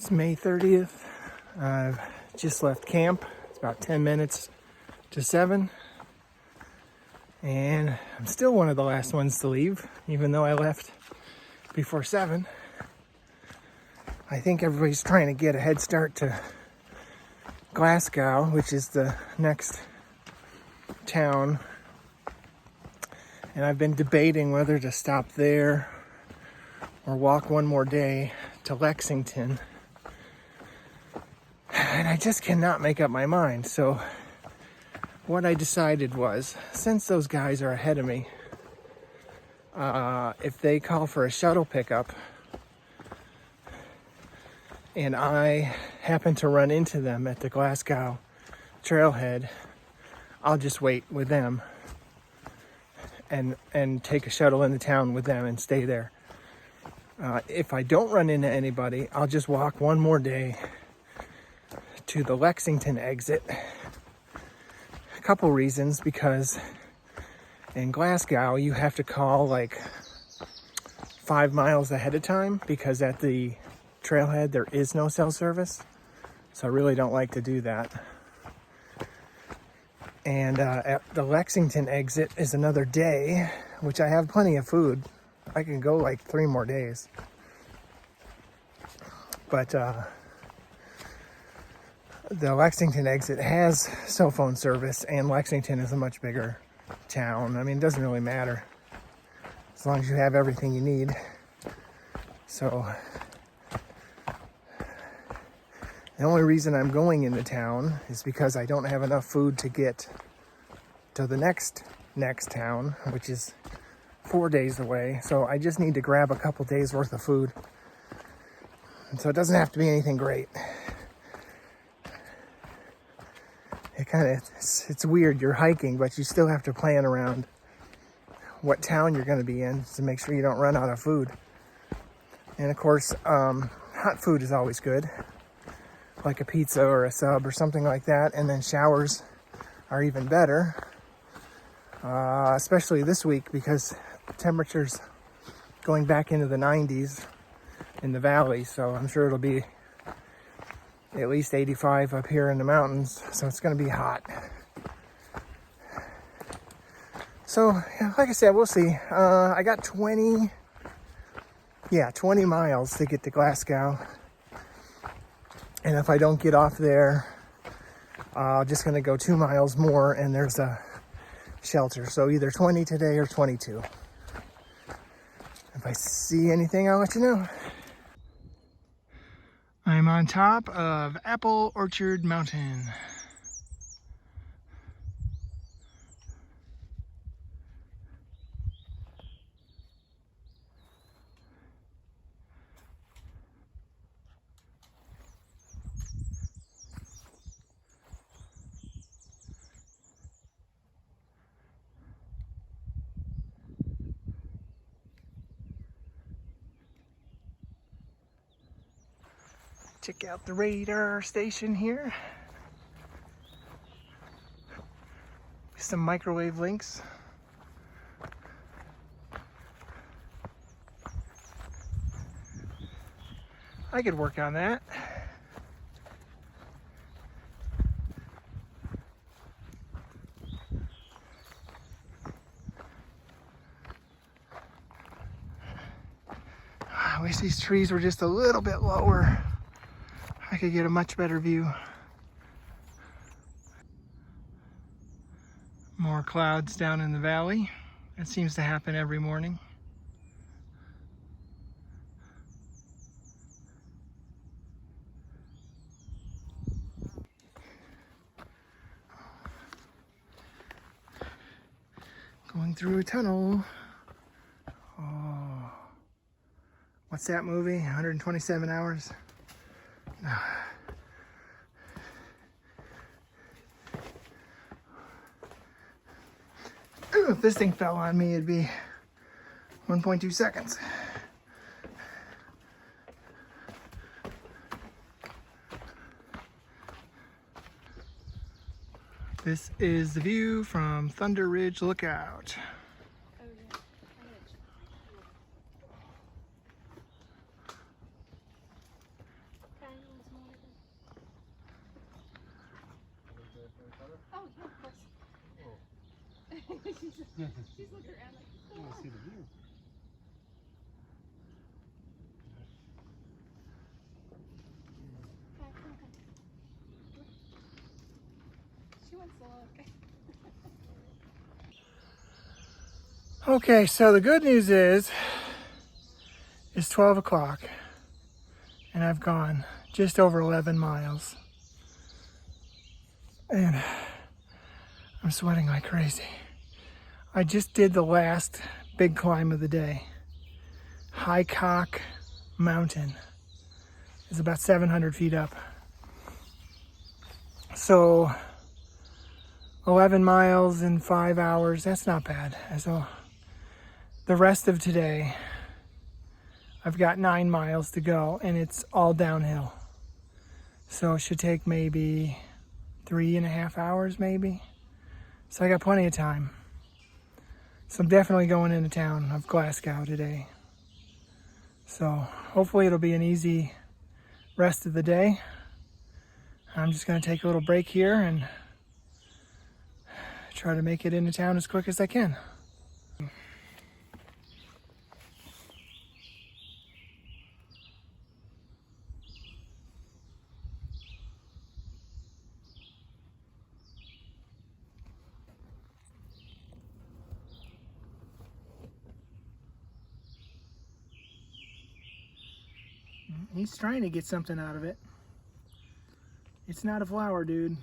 It's May 30th. I've just left camp. It's about 10 minutes to 7. And I'm still one of the last ones to leave, even though I left before 7. I think everybody's trying to get a head start to Glasgow, which is the next town. And I've been debating whether to stop there or walk one more day to Lexington. And I just cannot make up my mind. So what I decided was, since those guys are ahead of me, if they call for a shuttle pickup and I happen to run into them at the Glasgow trailhead, I'll just wait with them and take a shuttle into town with them and stay there. If I don't run into anybody, I'll just walk one more day to the Lexington exit. A couple reasons, because in Glasgow you have to call like 5 miles ahead of time, because at the trailhead there is no cell service, so I really don't like to do that. And at the Lexington exit is another day, which I have plenty of food. I can go like 3 more days. But the Lexington exit has cell phone service, and Lexington is a much bigger town. I mean, it doesn't really matter as long as you have everything you need. So the only reason I'm going into town is because I don't have enough food to get to the next town, which is 4 days away. So I just need to grab a couple days worth of food. And so it doesn't have to be anything great. It's weird. You're hiking, but you still have to plan around what town you're going to be in to make sure you don't run out of food. And of course, hot food is always good, like a pizza or a sub or something like that. And then showers are even better, especially this week, because temperatures going back into the 90s in the valley. So I'm sure it'll be at least 85 up here in the mountains. So it's going to be hot. So yeah, like I said, we'll see. I got 20 miles to get to Glasgow. And if I don't get off there, I'm just going to go 2 miles more and there's a shelter. So either 20 today or 22. If I see anything, I'll let you know. I'm on top of Apple Orchard Mountain. Check out the radar station here. Some microwave links. I could work on that. I wish these trees were just a little bit lower. I could get a much better view. More clouds down in the valley. That seems to happen every morning. Going through a tunnel. Oh, what's that movie? 127 Hours? If this thing fell on me, it'd be 1.2 seconds. This is the view from Thunder Ridge Lookout. Oh, yeah, of course. she's looking around like, I want to see the view. she wants to look. Okay, so the good news is it's 12 o'clock and I've gone just over 11 miles and I'm sweating like crazy. I just did the last big climb of the day. High Cock Mountain is about 700 feet up. So 11 miles in 5 hours, that's not bad. So the rest of today, I've got 9 miles to go and it's all downhill. So it should take maybe 3.5 hours maybe. So I got plenty of time. So I'm definitely going into town of Glasgow today. So hopefully it'll be an easy rest of the day. I'm just gonna take a little break here and try to make it into town as quick as I can. He's trying to get something out of it. It's not a flower, dude.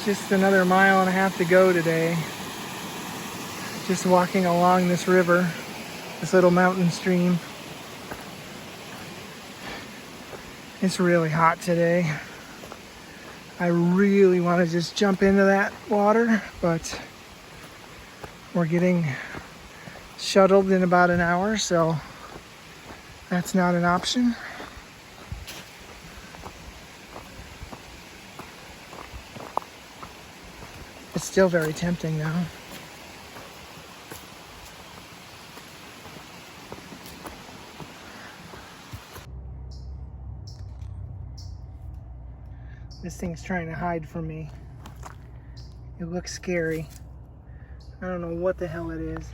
Just another 1.5 miles to go today. Just walking along this river, this little mountain stream. It's really hot today. I really want to just jump into that water, but we're getting shuttled in about an hour, so that's not an option. It's still very tempting though. This thing's trying to hide from me. It looks scary. I don't know what the hell it is.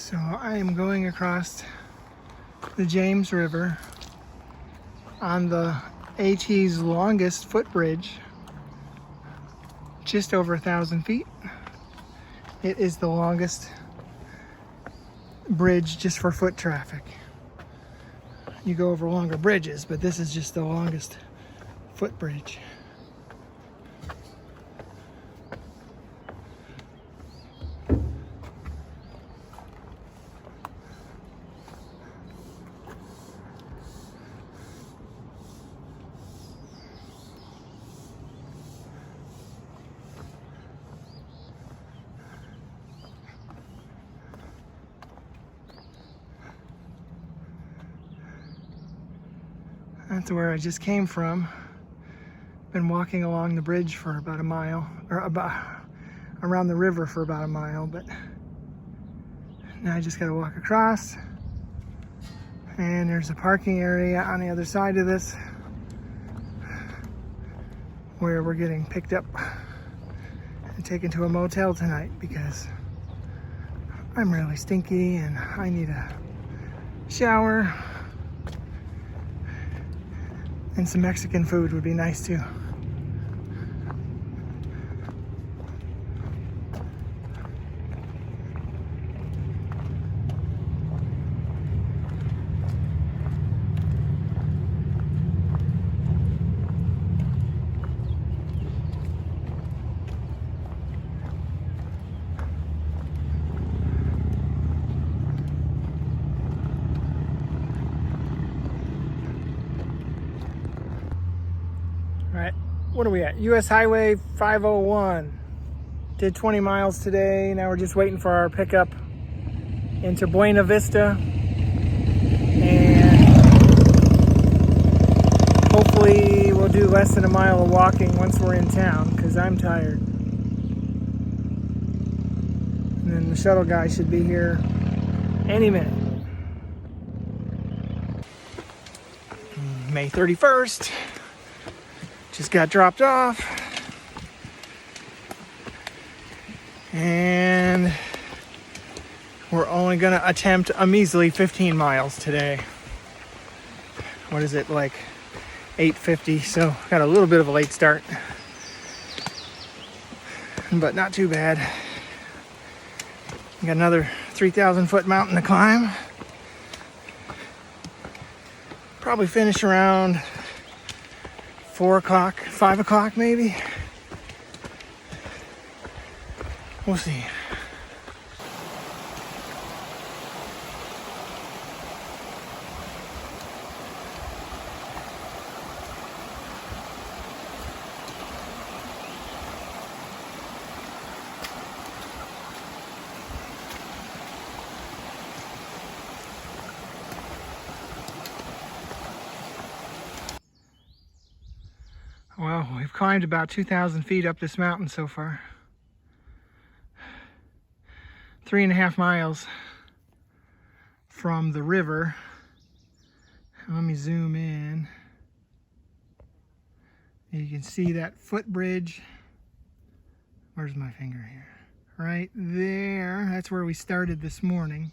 So I am going across the James River on the AT's longest footbridge, just over 1,000 feet. It is the longest bridge just for foot traffic. You go over longer bridges, but this is just the longest footbridge. That's where I just came from. Been walking along the bridge for about a mile, or about around the river for about a mile, but now I just gotta walk across. And there's a parking area on the other side of this where we're getting picked up and taken to a motel tonight because I'm really stinky and I need a shower. And some Mexican food would be nice too. right, what are we at? US Highway 501. Did 20 miles today. Now we're just waiting for our pickup into Buena Vista. And hopefully we'll do less than a mile of walking once we're in town, because I'm tired. And then the shuttle guy should be here any minute. May 31st. Just got dropped off. And we're only gonna attempt a measly 15 miles today. What is it, like 8:50? So got a little bit of a late start, but not too bad. Got another 3,000 foot mountain to climb. Probably finish around 4 o'clock, 5 o'clock maybe. We'll see. Well, we've climbed about 2,000 feet up this mountain so far. 3.5 miles from the river. Let me zoom in. You can see that footbridge. Where's my finger here? Right there. That's where we started this morning.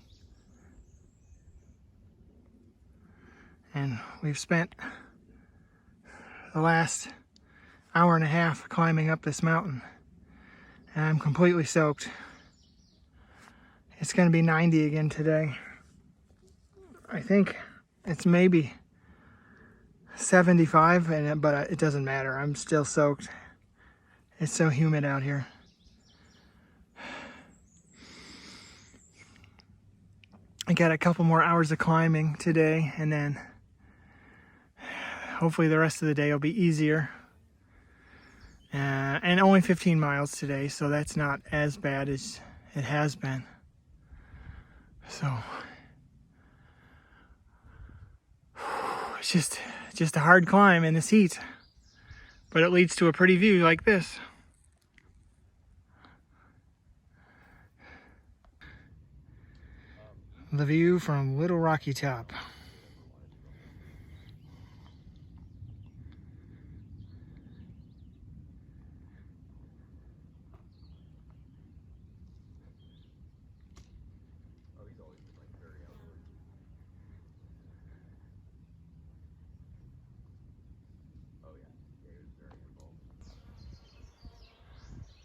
And we've spent the last hour and a half climbing up this mountain, and I'm completely soaked. It's going to be 90 again today. I think it's maybe 75, but it doesn't matter. I'm still soaked. It's so humid out here. I got a couple more hours of climbing today, and then hopefully the rest of the day will be easier. And only 15 miles today, so that's not as bad as it has been. So it's just a hard climb in this heat, but it leads to a pretty view like this. The view from Little Rocky Top.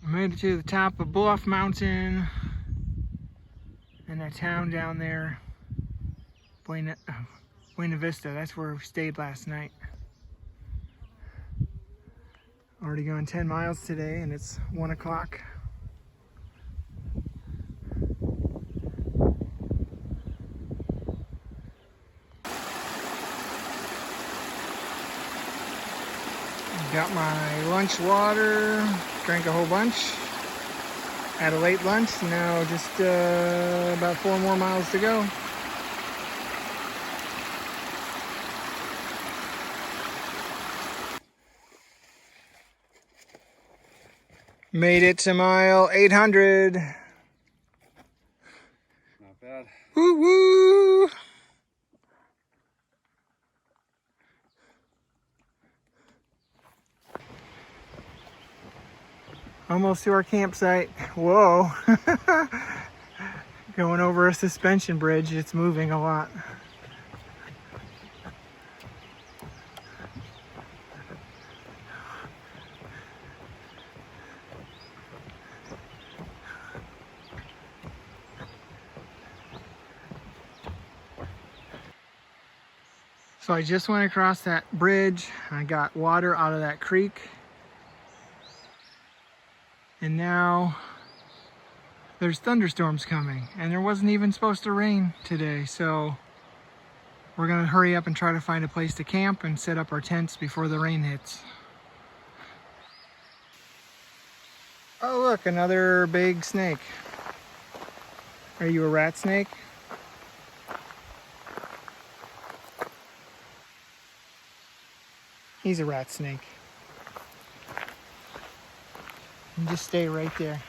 Made it to the top of Bluff Mountain and that town down there, Buena Vista. That's where we stayed last night. Already going 10 miles today, and it's 1 o'clock. Got my lunch water, drank a whole bunch, had a late lunch, now just about 4 more miles to go. Made it to mile 800. Not bad. Woo woo! Almost to our campsite. Whoa. Going over a suspension bridge. It's moving a lot. So I just went across that bridge. I got water out of that creek. And now there's thunderstorms coming, and there wasn't even supposed to rain today, so we're gonna hurry up and try to find a place to camp and set up our tents before the rain hits. Oh, look, another big snake. Are you a rat snake? He's a rat snake. And just stay right there.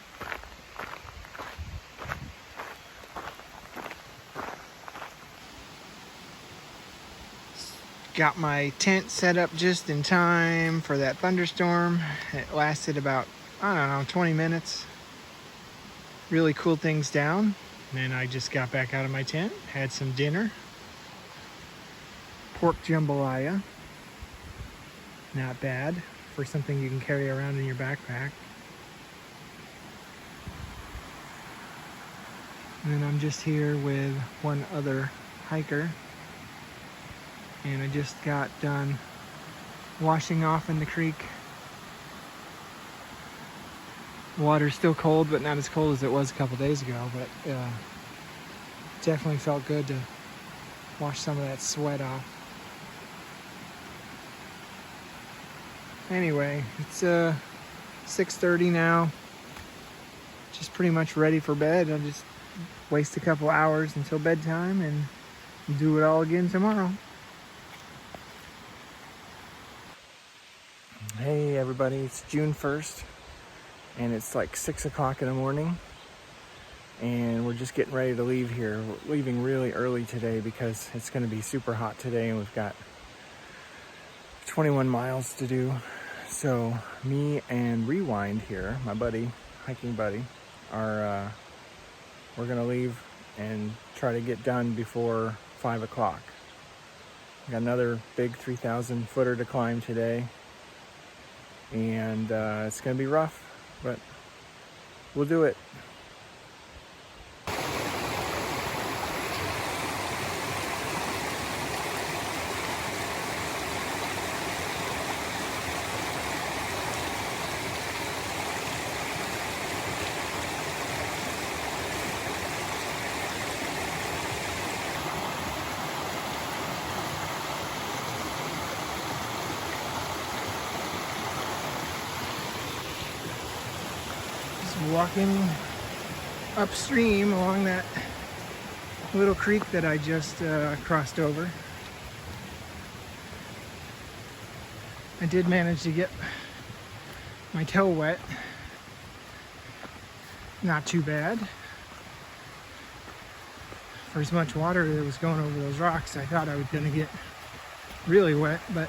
Got my tent set up just in time for that thunderstorm. It lasted about, I don't know, 20 minutes. Really cooled things down. And then I just got back out of my tent, had some dinner. Pork jambalaya. Not bad for something you can carry around in your backpack. And then I'm just here with one other hiker. And I just got done washing off in the creek. The water's still cold, but not as cold as it was a couple days ago. But definitely felt good to wash some of that sweat off. Anyway, it's 6:30 now. Just pretty much ready for bed. I'll just waste a couple hours until bedtime and do it all again tomorrow. Hey everybody, it's June 1st and it's like 6 o'clock in the morning and we're just getting ready to leave here. We're leaving really early today because it's going to be super hot today and we've got 21 miles to do. So me and Rewind here, my buddy, hiking buddy, are we're going to leave and try to get done before 5 o'clock. Got another big 3,000 footer to climb today. And it's gonna be rough, but we'll do it. Walking upstream along that little creek that I just crossed over. I did manage to get my toe wet. Not too bad. For as much water that was going over those rocks, I thought I was going to get really wet, but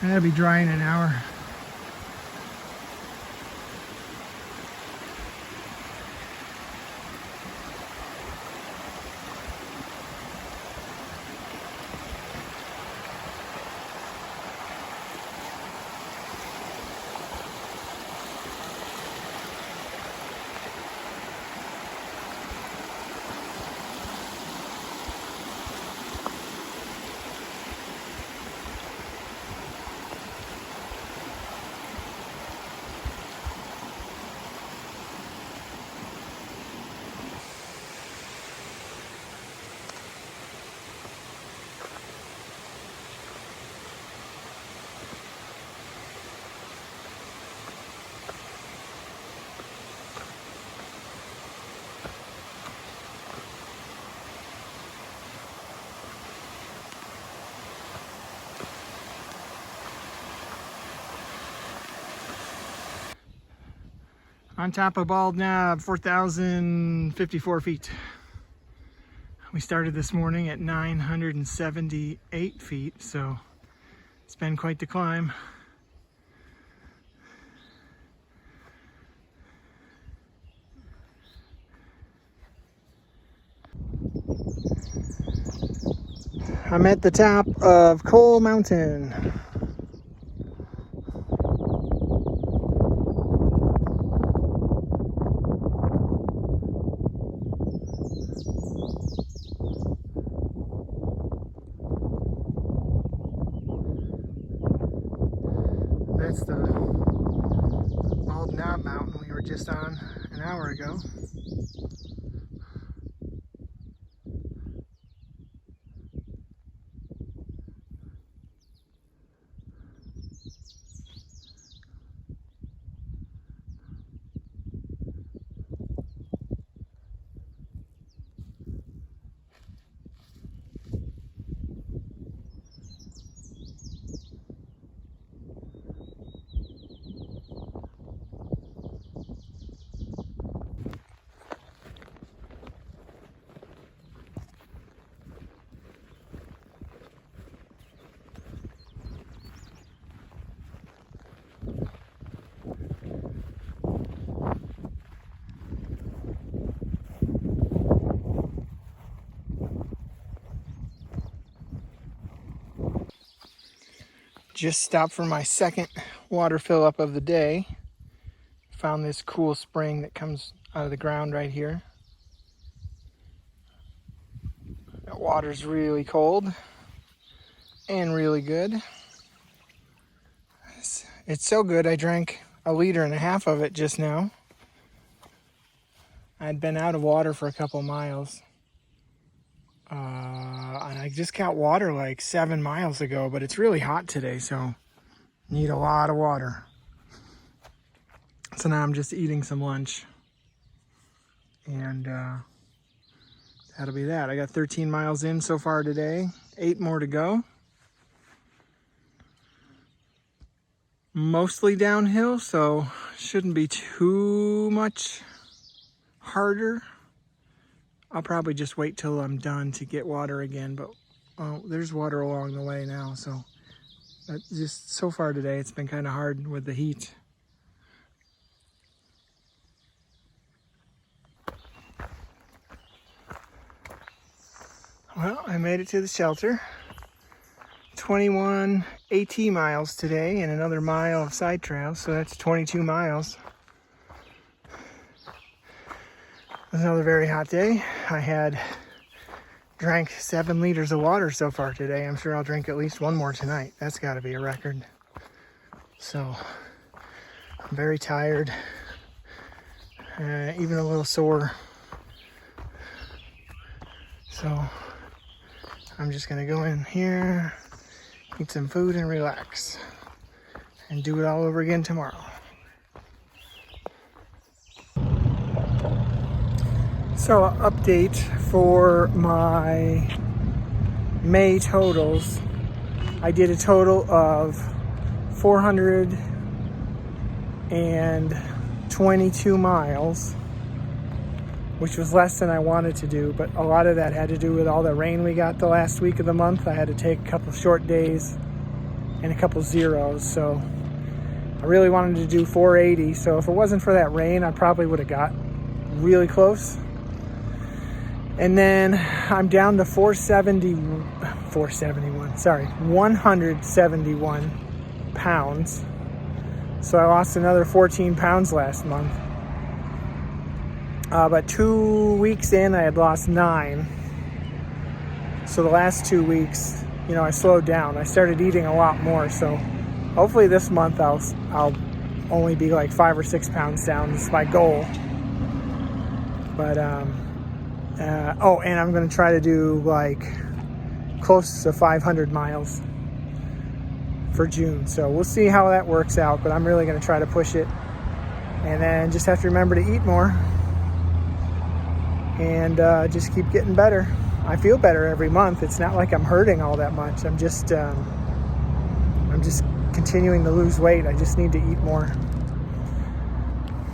that'll be dry in an hour. On top of Bald Knob, 4,054 feet. We started this morning at 978 feet, so it's been quite the climb. I'm at the top of Coal Mountain. That's the Bald Knob Mountain we were just on an hour ago. Just stopped for my second water fill up of the day. Found this cool spring that comes out of the ground right here. That water's really cold and really good. It's so good I drank 1.5 liters of it just now. I'd been out of water for a couple miles. And I just got water like 7 miles ago, but it's really hot today, so need a lot of water. So now I'm just eating some lunch. And that'll be that. I got 13 miles in so far today, 8 more to go. Mostly downhill, so shouldn't be too much harder. I'll probably just wait till I'm done to get water again, but there's water along the way now, so just so far today it's been kind of hard with the heat. Well, I made it to the shelter. 21 AT miles today and another mile of side trails, so that's 22 miles. It was another very hot day. I drank 7 liters of water so far today. I'm sure I'll drink at least one more tonight. That's got to be a record. So I'm very tired, even a little sore. So I'm just gonna go in here, eat some food and relax, and do it all over again tomorrow. So, update for my May totals. I did a total of 422 miles, which was less than I wanted to do, but a lot of that had to do with all the rain we got the last week of the month. I had to take a couple short days and a couple zeros, so I really wanted to do 480. So if it wasn't for that rain, I probably would have got really close. And then I'm down to 171 pounds. So I lost another 14 pounds last month. But 2 weeks in, I had lost 9. So the last 2 weeks, I slowed down. I started eating a lot more. So hopefully this month I'll only be like 5 or 6 pounds down. It's my goal. But and I'm going to try to do like close to 500 miles for June. So we'll see how that works out. But I'm really going to try to push it, and then just have to remember to eat more. And just keep getting better. I feel better every month. It's not like I'm hurting all that much. I'm just continuing to lose weight. I just need to eat more.